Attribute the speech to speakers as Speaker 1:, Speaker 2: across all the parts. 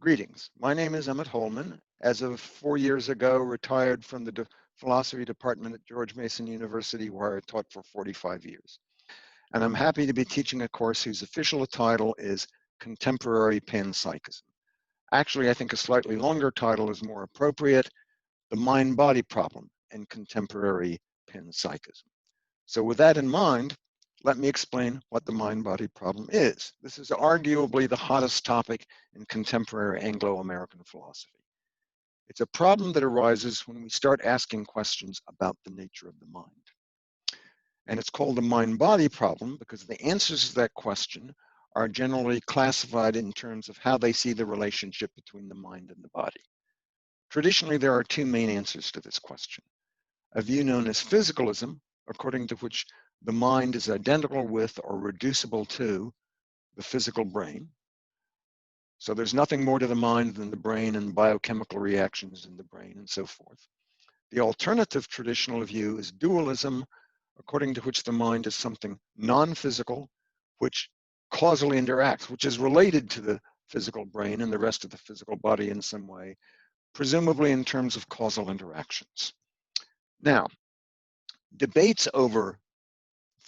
Speaker 1: Greetings. My name is Emmett Holman. As of 4 years ago, retired from the philosophy department at George Mason University, where I taught for 45 years. And I'm happy to be teaching a course whose official title is Contemporary Panpsychism. Actually, I think a slightly longer title is more appropriate, The Mind-Body Problem and Contemporary Panpsychism. So with that in mind, let me explain what the mind-body problem is. This is arguably the hottest topic in contemporary Anglo-American philosophy. It's a problem that arises when we start asking questions about the nature of the mind. And it's called the mind-body problem because the answers to that question are generally classified in terms of how they see the relationship between the mind and the body. Traditionally, there are two main answers to this question. A view known as physicalism, according to which the mind is identical with or reducible to the physical brain. So there's nothing more to the mind than the brain and biochemical reactions in the brain and so forth. The alternative traditional view is dualism, according to which the mind is something non-physical, which causally interacts, which is related to the physical brain and the rest of the physical body in some way, presumably in terms of causal interactions. Now, debates over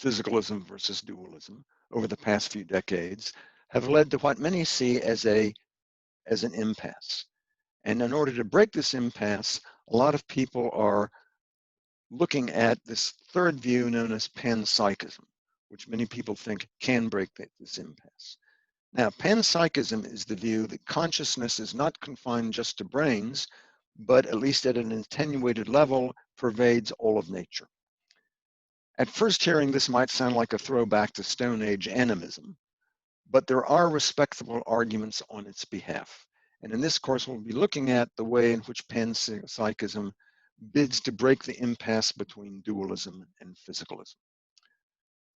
Speaker 1: physicalism versus dualism over the past few decades have led to what many see as an impasse. And in order to break this impasse, a lot of people are looking at this third view known as panpsychism, which many people think can break this impasse. Now, panpsychism is the view that consciousness is not confined just to brains, but at least at an attenuated level, pervades all of nature. At first hearing, this might sound like a throwback to Stone Age animism, but there are respectable arguments on its behalf. And in this course, we'll be looking at the way in which panpsychism bids to break the impasse between dualism and physicalism.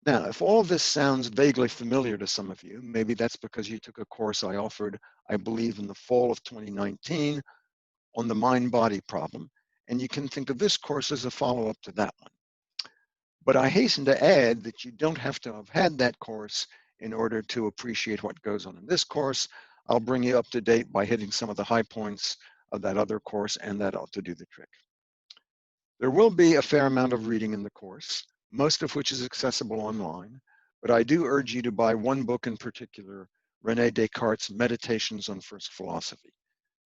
Speaker 1: Now, if all of this sounds vaguely familiar to some of you, maybe that's because you took a course I offered, I believe, in the fall of 2019 on the mind-body problem, and you can think of this course as a follow-up to that one. But I hasten to add that you don't have to have had that course in order to appreciate what goes on in this course. I'll bring you up to date by hitting some of the high points of that other course, and that ought to do the trick. There will be a fair amount of reading in the course, most of which is accessible online, but I do urge you to buy one book in particular, René Descartes' Meditations on First Philosophy.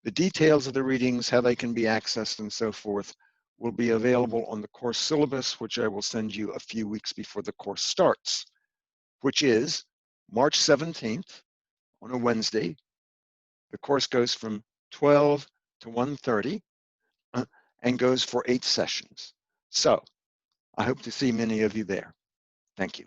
Speaker 1: The details of the readings, how they can be accessed and so forth, will be available on the course syllabus, which I will send you a few weeks before the course starts, which is March 17th on a Wednesday. The course goes from 12 to 1:30 and goes for 8 sessions. So I hope to see many of you there. Thank you.